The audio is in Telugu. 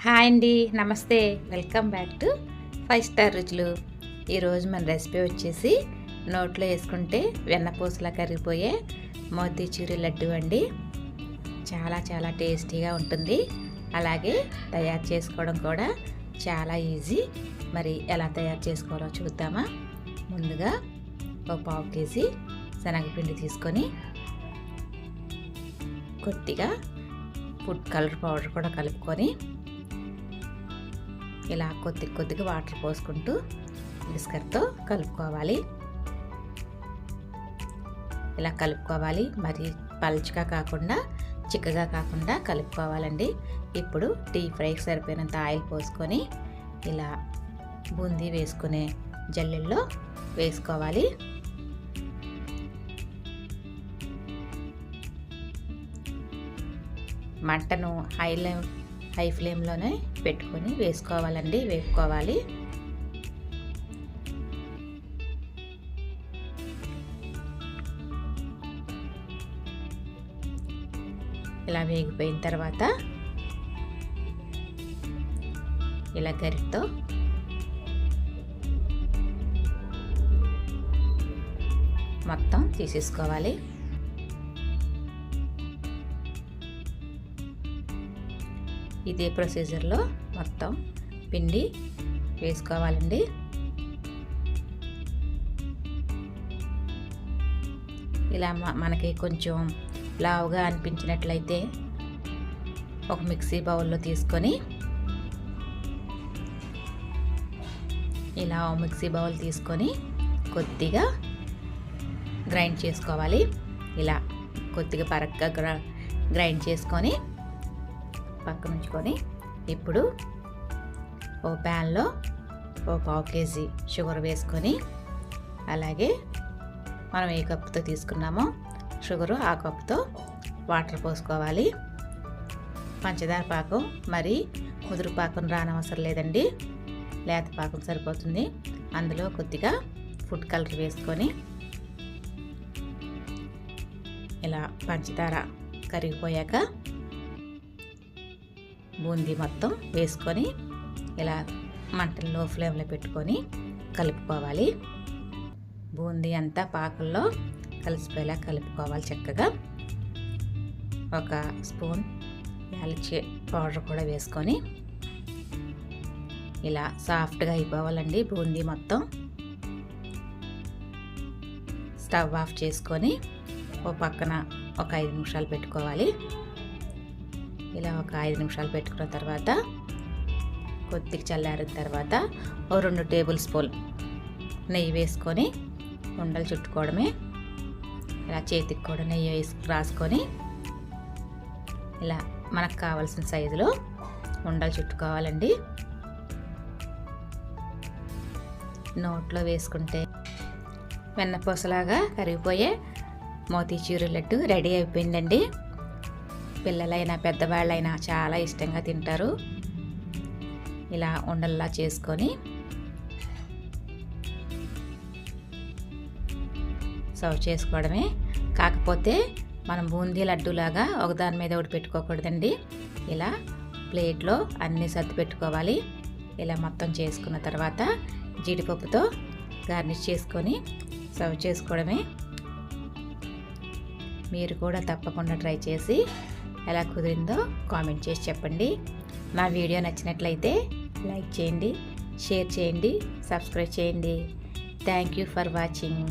హాయ్ అండి, నమస్తే. వెల్కమ్ బ్యాక్ టు 5 స్టార్ రుచులు. ఈరోజు మన రెసిపీ వచ్చేసి నోట్లో వేసుకుంటే వెన్నపూసలా కరిగిపోయే మోతీచూర్ లడ్డు అండి. చాలా టేస్టీగా ఉంటుంది. అలాగే తయారు చేసుకోవడం కూడా చాలా ఈజీ. మరి ఎలా తయారు చేసుకోవాలో చూద్దామా. ముందుగా ఒక 1/2 కేజీ శనగపిండి తీసుకొని కొద్దిగా ఫుడ్ కలర్ పౌడర్ కూడా కలుపుకొని ఇలా కొద్దిగా వాటర్ పోసుకుంటూ బిస్కెట్తో కలుపుకోవాలి. ఇలా కలుపుకోవాలి. మరి పల్చగా కాకుండా చిక్కగా కాకుండా కలుపుకోవాలండి. ఇప్పుడు డీప్ ఫ్రైకి సరిపోయినంత ఆయిల్ పోసుకొని ఇలా బూందీ వేసుకునే జల్లెల్లో వేసుకోవాలి. మంటను హై ఫ్లేమ్లోనే పెట్టుకొని వేపుకోవాలి. ఇలా వేగిపోయిన తర్వాత ఇలా గరిటతో మొత్తం తీసేసుకోవాలి. ఇదే ప్రొసీజర్లో మొత్తం పిండి వేసుకోవాలండి. ఇలా మనకి కొంచెం లావుగా అనిపించినట్లయితే ఒక మిక్సీ బౌల్లో తీసుకొని ఇలా మిక్సీ బౌల్ తీసుకొని కొద్దిగా గ్రైండ్ చేసుకోవాలి. ఇలా కొద్దిగా బరగ్గా గ్రైండ్ చేసుకొని పక్కన ఉంచుకొని ఇప్పుడు ఓ ప్యాన్లో ఓ 1/2 కేజీ షుగర్ వేసుకొని అలాగే మనం ఏ కప్పుతో తీసుకున్నామో షుగరు ఆ కప్పుతో వాటర్ పోసుకోవాలి. పంచదార పాకం మరి ముదురు పాకం రానవసరం లేదండి, లేత పాకం సరిపోతుంది. అందులో కొద్దిగా ఫుడ్ కలర్ వేసుకొని ఇలా పంచదార కరిగిపోయాక బూందీ మొత్తం వేసుకొని ఇలా మంటను లో ఫ్లేమ్లో పెట్టుకొని కలుపుకోవాలి. బూందీ అంతా పాకంలో కలిసిపోయేలా కలుపుకోవాలి చక్కగా. ఒక స్పూన్ యాలక్కి పౌడర్ కూడా వేసుకొని ఇలా సాఫ్ట్గా అయిపోవాలండి బూందీ మొత్తం. స్టవ్ ఆఫ్ చేసుకొని ఓ పక్కన ఒక 5 నిమిషాలు పెట్టుకోవాలి. ఇలా ఒక 5 నిమిషాలు పెట్టుకున్న తర్వాత కొద్దిగా చల్లారిన తర్వాత ఓ 2 టేబుల్ స్పూన్ నెయ్యి వేసుకొని ఉండలు చుట్టుకోవడమే. ఇలా చేతికి కూడా నెయ్యి రాసుకొని ఇలా మనకు కావాల్సిన సైజులో ఉండలు చుట్టుకోవాలండి. నోట్లో వేసుకుంటే వెన్నపూసలాగా కరిగిపోయే మోతీచూర్ లడ్డు రెడీ అయిపోయిందండి. పిల్లలైనా పెద్దవాళ్ళైనా చాలా ఇష్టంగా తింటారు. ఇలా ఉండల్లా చేసుకొని సర్వ్ చేసుకోవడమే. కాకపోతే మనం బూందీ లడ్డూలాగా ఒకదాని మీద ఒకటి పెట్టుకోకూడదండి. ఇలా ప్లేట్లో అన్నీ సర్ది పెట్టుకోవాలి. ఇలా మొత్తం చేసుకున్న తర్వాత జీడిపప్పుతో గార్నిష్ చేసుకొని సర్వ్ చేసుకోవడమే. మీరు కూడా తప్పకుండా ట్రై చేసి ఎలా కుదిరిందో కామెంట్ చేసి చెప్పండి. నా వీడియో నచ్చినట్లయితే లైక్ చేయండి, షేర్ చేయండి, సబ్స్క్రైబ్ చేయండి. Thank you for watching.